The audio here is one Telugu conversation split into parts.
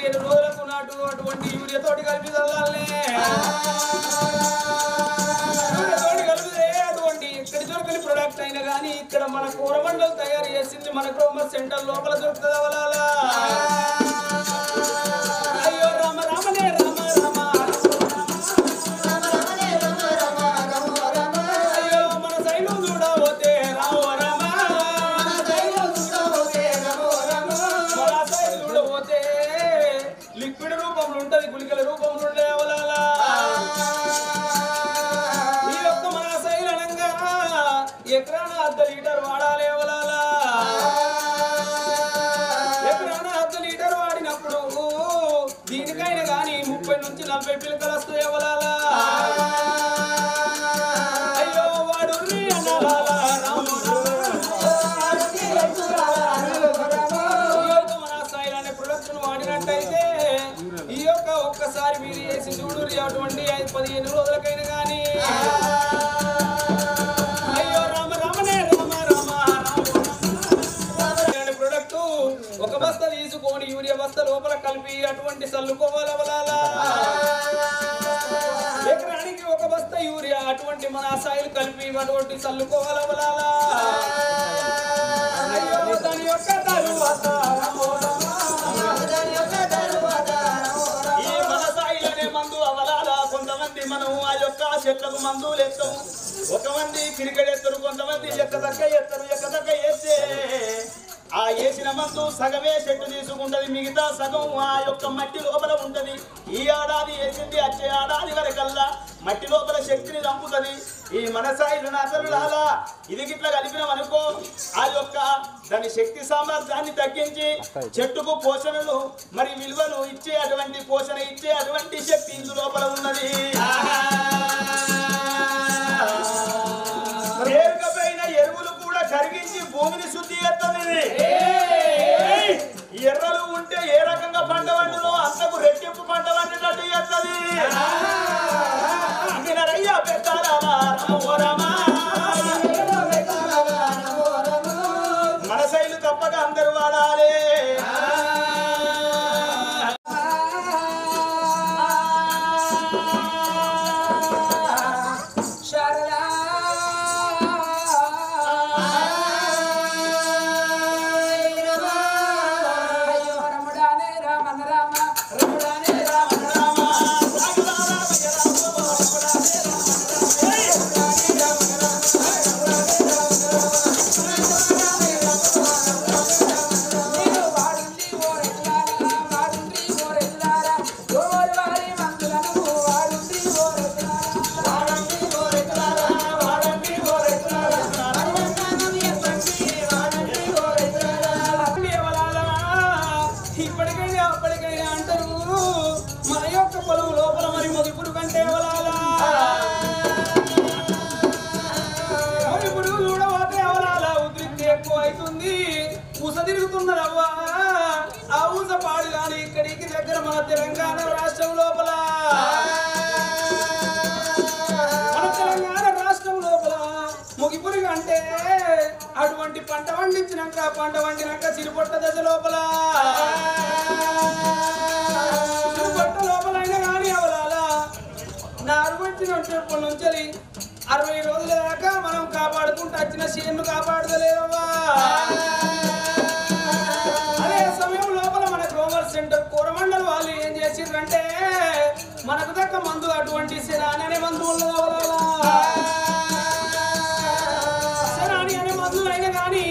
15 రోజులకు నాటు అటువంటి యూరియా తోటి కలిపి చల్లాలనే తోటి కలిపితే అటువంటి ఎక్కడి దొరకని ప్రొడక్ట్ అయినా కానీ ఇక్కడ మన కోరమండలు తయారు చేసింది మన గ్రోమర్ సెంటర్ లోపల దొరుకుతుంది అవలాలా అయ్యో రామ రామనే రామ రామ అయ్యో మన సైలు చూడబోతే రామ రామ మన సైలు చూడబోతే లిక్విడ్ రూపంలో ఉంటది గుళికల రూపంలో ఉండే అవలాలా ఈ యొక్క మన సైలు అనంగా ఎకరాన 1/2 లీటర్ వాడాలి అవలాలా ఎకరాన 1/2 లీటర్ వాడినప్పుడు దీనికైనా కానీ 30 నుంచి 40 పిలకలు వస్తాయి అవలాలా అయ్యో వాడు అన్నాలా మన సైలు అనే ప్రొడక్ట్ను వాడినట్టయితే ఈ యొక్క ఒక్కసారి మీరు వేసి చూడు అటువంటి 15 రోజులకైనా కానీ అయ్యో రామ రామనే రామ రామ ప్రొడక్ట్ ఒక బస్తా తీసుకొని యూరియా బస్తా లోపల కలిపి అటువంటి చల్లుకోవాలి అవలాలా ఎకరానికి ఒక బస్తా యూరియా అటువంటి మన సాయిల్ కలిపి అటువంటి చల్లుకోవాలి అవలాలా అయ్యో దాని యొక్క తరువాత ఈ మన సాయిల్ అనే మందు అవలాలా కొంతమంది మనం ఆ యొక్క చెట్లకు మందులు ఎత్తాం ఒకమంది క్రికెట్ ఎత్తారు కొంతమంది ఎక్కదక్క ఎత్తారు ఎక్కదక్క వేస్తే ఆ వేసిన మందు సగమే చెట్టు తీసుకుంటది మిగతా సగం ఆ యొక్క మట్టి లోపల ఉంటది ఈ ఏడాది వేసింది వచ్చే ఏడాది వరకల్లా మట్టి లోపల శక్తిని చంపుతుంది ఈ మన సాయిలు నాతరులాలా ఇది గిట్లా కలిపినాం అనుకో ఆ యొక్క దాని శక్తి సామర్థ్యాన్ని తగ్గించి చెట్టుకు పోషణలు మరి విలువను ఇచ్చే అటువంటి పోషణ ఇచ్చే అటువంటి శక్తి ఇందు లోపల ఉన్నది పేరుకపోయిన ఎరువులు కూడా కరిగించి భూమిని శుద్ధి చేస్తుంది ఎర్రలు ఉంటే ఏ రకంగా పంట వండులో అంతకు రెట్టింపు పంట వండినట్టు చేస్తుంది వినరయ్యా పెట్టాలా మన శైలు తప్పక అందరూ వాడాలి తిరుగుతున్నదవ్వా ఆ ఊస పాడు కానీ ఇక్కడికి దగ్గర మన తెలంగాణ రాష్ట్రం లోపల ముగిపురుగు అంటే అటువంటి పంట వండినాక చిరుపొట్ట దశ లోపల చిరుపొట్ట లోపలైనా కానీ అవలాలా నారు వచ్చినప్పటి నుంచి 60 రోజుల దాకా మనం కాపాడుకుంటూ వచ్చిన చేను కాపాడలేదవ్వా అదే సమయం లోపల మన గ్రోమర్ సెంటర్ కోరమండల్ వాళ్ళు ఏం చేసిండ్రంటే మనకు దక్క మందు అటువంటి శరాని అనే మందు శరాని అనే మందులు అయినా కానీ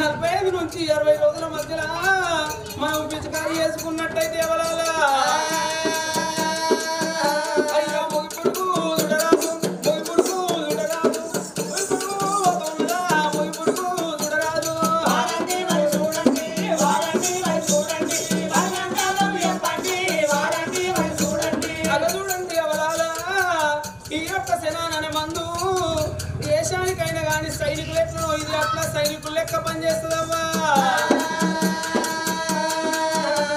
45 నుంచి 60 రోజుల మధ్యలో మనం పిచికారీ చేసుకున్నట్టయితే అవలాలా అయ్యో ముగిపుడుకు దేశానికైనా కానీ సైనికులు ఎట్లా ఇది అట్లా సైనికులు లెక్క పనిచేస్తుందమ్మా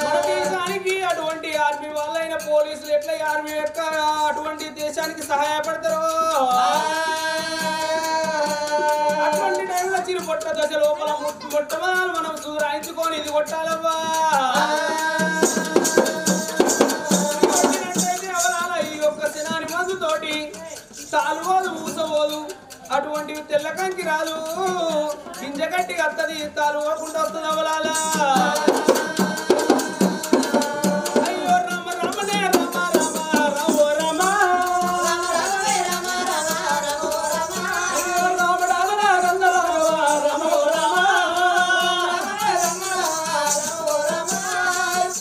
మన దేశానికి అటువంటి ఆర్మీ వాళ్ళైన పోలీసులు ఎట్లా ఆర్మీ యొక్క అటువంటి దేశానికి సహాయపడతారు అటువంటి టైంలో చిరుపొట్ట దశ లోపల మొట్టమొదటి మనం రాయించుకొని ఇది కొట్టాలవ్వా అటువంటి తెల్ల కంకి రాదు గింజ గట్టి వస్తుంది తాలు పోకుండా వస్తుంది అవలాలా